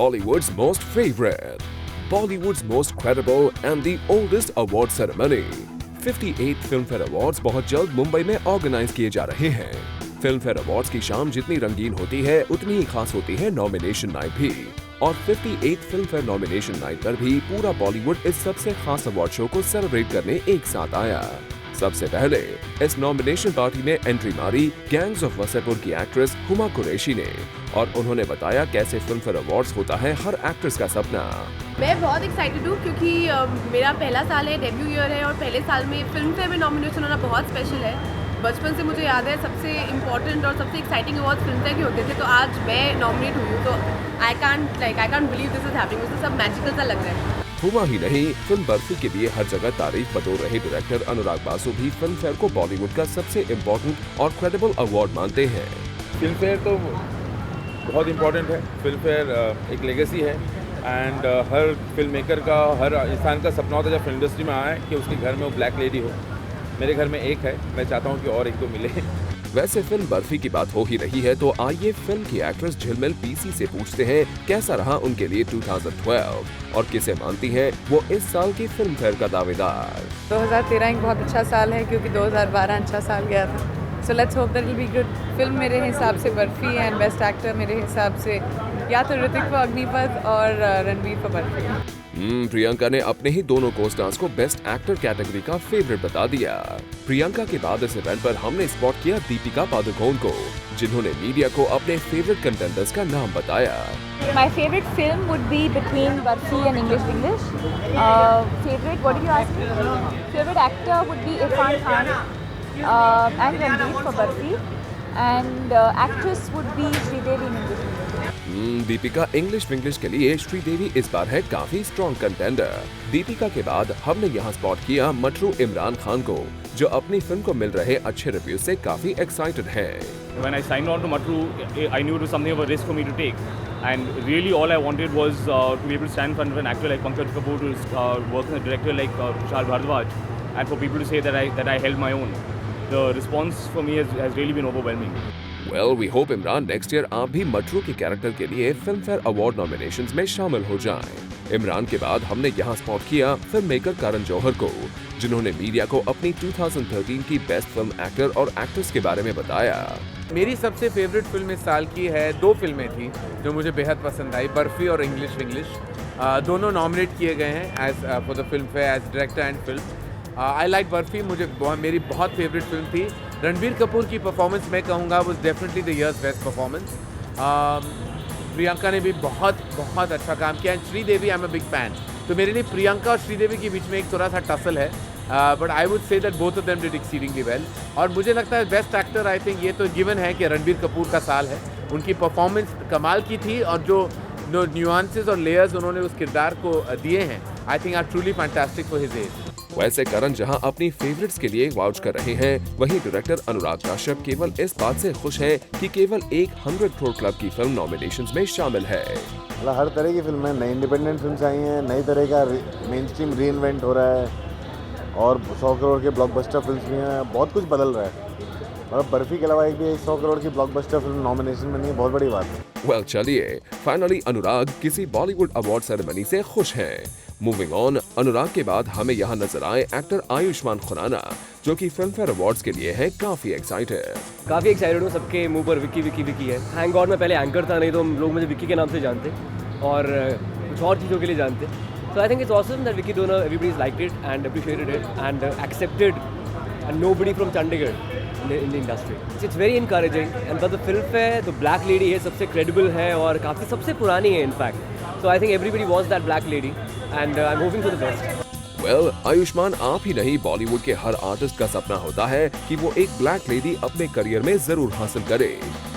Bollywood's most favorite, Bollywood's most credible and the oldest award ceremony. 58 Filmfare awards बहुत जल्द मुंबई में organise किए जा रहे हैं। फिल्मफेयर अवार्ड्स की शाम जितनी रंगीन होती है उतनी ही खास होती है नॉमिनेशन नाइट भी। और 58 फिल्मफेयर नॉमिनेशन नाइट पर भी पूरा बॉलीवुड इस सबसे खास अवार्ड शो को सेलिब्रेट करने एक साथ आया। सबसे पहले इस नॉमिनेशन पार्टी में एंट्री मारी गैंग्स ऑफ वसेपुर की एक्ट्रेस हुमा कुरैशी ने, और उन्होंने बताया कैसे फिल्मफेयर अवार्ड्स होता है हर एक्ट्रेस का सपना। मैं बहुत एक्साइटेड हूँ क्योंकि मेरा पहला साल है, डेब्यू ईयर है, और पहले साल में फिल्मफेयर में नॉमिनेशन होना बहुत स्पेशल है। बचपन से मुझे याद है सबसे इम्पोर्टेंट और सबसे एक्साइटिंग अवार्ड फिल्मफेयर के होते थे, तो आज मैं नॉमिनेट हुई हूँ, तो I can't believe this is happening. मुझे सब मैजिकल सा लग रहा है। हुआ ही नहीं, फिल्म बर्फी के लिए हर जगह तारीफ बटोर रहे डायरेक्टर अनुराग बासु भी फिल्मफेयर को बॉलीवुड का सबसे इम्पोर्टेंट और क्रेडिबल अवार्ड मानते हैं। फिल्मफेयर तो बहुत इम्पोर्टेंट है। फिल्मफेयर एक लेगेसी है एंड हर फिल्म मेकर का, हर इंसान का सपना होता है जब फिल्म इंडस्ट्री में आए कि उसके घर में वो ब्लैक लेडी हो। मेरे घर में एक है, मैं चाहता हूँ कि और एक तो मिले। वैसे फिल्म बर्फी की बात हो ही रही है तो आइए फिल्म की एक्ट्रेस झिलमिल पीसी से पूछते हैं कैसा रहा उनके लिए 2012 और किसे मानती हैं वो इस साल की फिल्म फेयर का दावेदार। 2013 एक बहुत अच्छा साल है क्योंकि 2012 अच्छा साल गया था। So let's hope that will be good. Film मेरे हिसाब से बर्फी एंड बेस्ट एक्टर मेरे हिसाब से या तो ऋतिक फॉर अग्निपथ और रणवीर फॉर बर्फी। प्रियंका ने अपने ही दोनों को स्टार्स को बेस्ट एक्टर कैटेगरी का फेवरेट बता दिया। प्रियंका के बाद इस इवेंट पर हमने स्पॉट किया दीपिका पादुकोण को, जिन्होंने मीडिया को अपने फेवरेट कंटेंडर्स का नाम बताया। My favorite film would be between Barfi and English. Favorite, what did you ask me? Favorite actor would be Irfan Khan and Ranveer for Barfi, and actress would be Sridevi in English. Deepika English Vinglish के लिए श्रीदेवी इस बार है काफी strong contender. Deepika के बाद हमने यहाँ spot किया मटरू इमरान खान को, जो अपनी फिल्म को मिल रहे अच्छे रिव्यू से काफी एक्साइटेड हैं। When I signed on to Matru, I knew it was something of a risk for me to take, and really all I wanted was to be able to stand in front of an actor like Pankaj Kapoor, to work with a director like Tushar Bharadwaj, and for people to say that I held my own. The response for me has really been overwhelming. Well, we hope Imran next year आप भी मटरू के character के लिए film fair award nominations में शामिल हो जाएं। इमरान के बाद हमने यहाँ स्पॉट किया फिल्म मेकर करण जौहर को, जिन्होंने मीडिया को अपनी 2013 की बेस्ट फिल्म एक्टर और एक्ट्रेस के बारे में बताया। मेरी सबसे फेवरेट फिल्म इस साल की है, दो फिल्में थी जो मुझे बेहद पसंद आई, बर्फी और इंग्लिश विंग्लिश। दोनों नॉमिनेट किए गए हैं as for the Filmfare as director and film. I like Barfi, मेरी बहुत फेवरेट फिल्म थी। रणबीर कपूर की परफॉर्मेंस मैं कहूँगा was definitely the years best performance. Priyanka ने भी बहुत अच्छा काम किया and Sridevi I am a big fan. तो मेरे लिए प्रियंका और श्रीदेवी के बीच में एक थोड़ा सा टसल है, but I would say that both of them did exceedingly well. और मुझे लगता है बेस्ट एक्टर आई थिंक ये तो गिवन है कि रणबीर कपूर का साल है। उनकी परफॉर्मेंस कमाल की थी और जो न्यूआंसेस और लेयर्स उन्होंने उस किरदार को दिए हैं, I think are truly fantastic for his age. वैसे करण जहां अपनी फेवरेट्स के लिए वाउच कर रहे हैं, वहीं डायरेक्टर अनुराग कश्यप केवल इस बात से खुश है कि केवल एक 100 करोड़ क्लब की फिल्म नॉमिनेशंस में शामिल है। मतलब हर तरह की फिल्म है, नई इंडिपेंडेंट फिल्म आई हैं, नई तरह का मेन स्ट्रीम री इन्वेंट हो रहा है और 100 करोड़ के ब्लॉकबस्टर फिल्म भी हैं, बहुत कुछ बदल रहा है। और बर्फी के अलावा एक भी 100 करोड़ की ब्लॉकबस्टर फिल्म नॉमिनेशन में नहीं है, बहुत बड़ी बात है। वेल चलिए, फाइनली अनुराग किसी बॉलीवुड अवार्ड सेरेमनी से खुश हैं। मूविंग ऑन, अनुराग के बाद हमें यहाँ नजर आए एक्टर आयुष्मान खुराना, जो कि फिल्म फेयर अवार्ड्स के लिए है काफी एक्साइटेड हूँ। सबके मुंह पर विक्की विक्की विक्की है। थैंक गॉड मैं पहले एंकर था, नहीं तो लोग मुझे विक्की के नाम से जानते और कुछ और चीज़ों के लिए जानते। So I think it's awesome that Vicky Donor everybody is liked it and appreciated it and accepted and nobody from Chandigarh in the industry. It's very encouraging and but the film fair, the black lady है सबसे credible है और काफी सबसे पुरानी है in fact. So I think everybody wants that black lady and I'm hoping for the best. Well, Ayushman आप ही नहीं, बॉलीवुड के हर आर्टिस्ट का सपना होता है कि वो एक ब्लैक लेडी अपने करियर में जरूर हासिल करे।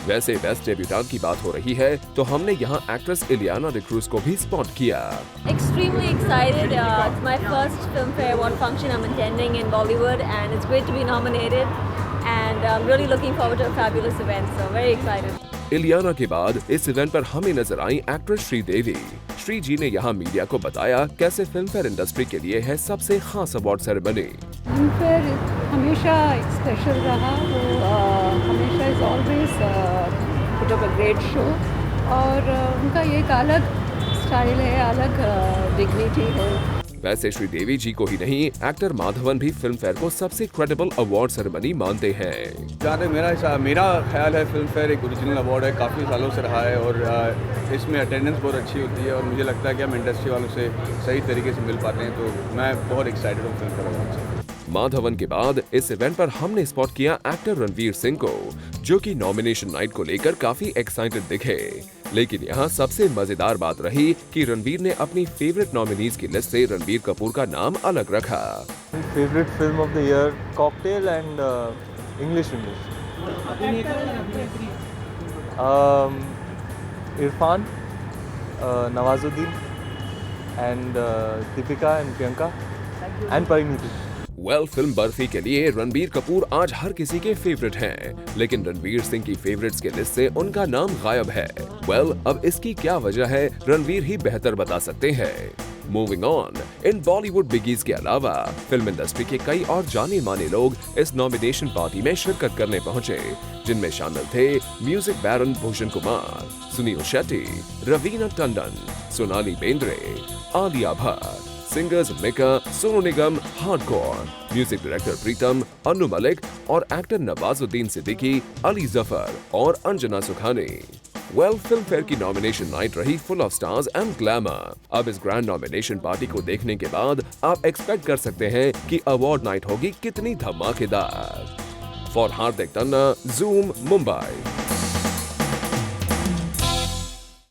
वैसे बेस्ट डेब्यूटेंट की बात हो रही है तो हमने यहाँ एक्ट्रेस इलियाना डिक्रूज को भी स्पॉट किया। Extremely excited. It's my first filmfare award function I'm attending in Bollywood and it's great to be nominated. And I'm really looking forward to a fabulous event, so very excited. Ileana के बाद इस event पर हमें नजर आई actress Sridevi. Shri जी ने यहाँ media को बताया कैसे फिल्म फेयर इंडस्ट्री के लिए है सबसे खास अवार्ड सेरेमनी। फिल्म फेयर हमेशा स्पेशल रहा, वो हमेशा is always put up a great show और उनका ये एक अलग स्टाइल है, अलग डिग्निटी है। वैसे श्रीदेवी जी को ही नहीं, एक्टर माधवन भी फिल्म फेयर को सबसे क्रेडिबल अवार्ड सेरेमनी मानते हैं। जहाँ तक मेरा ख्याल है, फिल्म फेयर एक ओरिजिनल अवार्ड है, काफ़ी सालों से रहा है और इसमें अटेंडेंस बहुत अच्छी होती है और मुझे लगता है कि हम इंडस्ट्री वालों से सही तरीके से मिल पाते हैं, तो मैं बहुत एक्साइटेड हूँ फिल्म फेयर अवार्ड से। माधवन के बाद इस इवेंट पर हमने स्पॉट किया एक्टर रणवीर सिंह को, जो कि नॉमिनेशन नाइट को लेकर काफी एक्साइटेड दिखे। लेकिन यहाँ सबसे मजेदार बात रही कि रणवीर ने अपनी फेवरेट नॉमिनीज की लिस्ट से रणबीर कपूर का नाम अलग रखा। Favourite film of the year cocktail and English Irfan, Nawazuddin and Deepika and Priyanka and Parineeti. Film barfi के लिए रणबीर कपूर आज हर किसी के फेवरेट हैं, लेकिन रणवीर सिंह की फेवरेट्स के लिस्ट से उनका नाम गायब है। अब इसकी क्या वजह है, रणवीर ही बेहतर बता सकते हैं। मूविंग ऑन, इन बॉलीवुड बिगीज के अलावा फिल्म इंडस्ट्री के कई और जाने माने लोग इस नॉमिनेशन पार्टी में शिरकत करने पहुंचे, जिनमें शामिल थे म्यूजिक बैरन Bhushan Kumar, Sunil Shetty, Raveena Tandon, Sonali Bendre, Alia Bhatt, singers Mika, Sonu Nigam, hardcore, music director प्रीतम, अनु मलिक और एक्टर नवाजुद्दीन सिद्दीकी, अली जफर और अंजना सुखानी। फिल्म फेयर की नॉमिनेशन नाइट रही full of stars and glamour. अब इस ग्रैंड नॉमिनेशन पार्टी को देखने के बाद आप एक्सपेक्ट कर सकते हैं कि अवार्ड नाइट होगी कितनी धमाकेदार। For Hardik Tanna, zoom, Mumbai.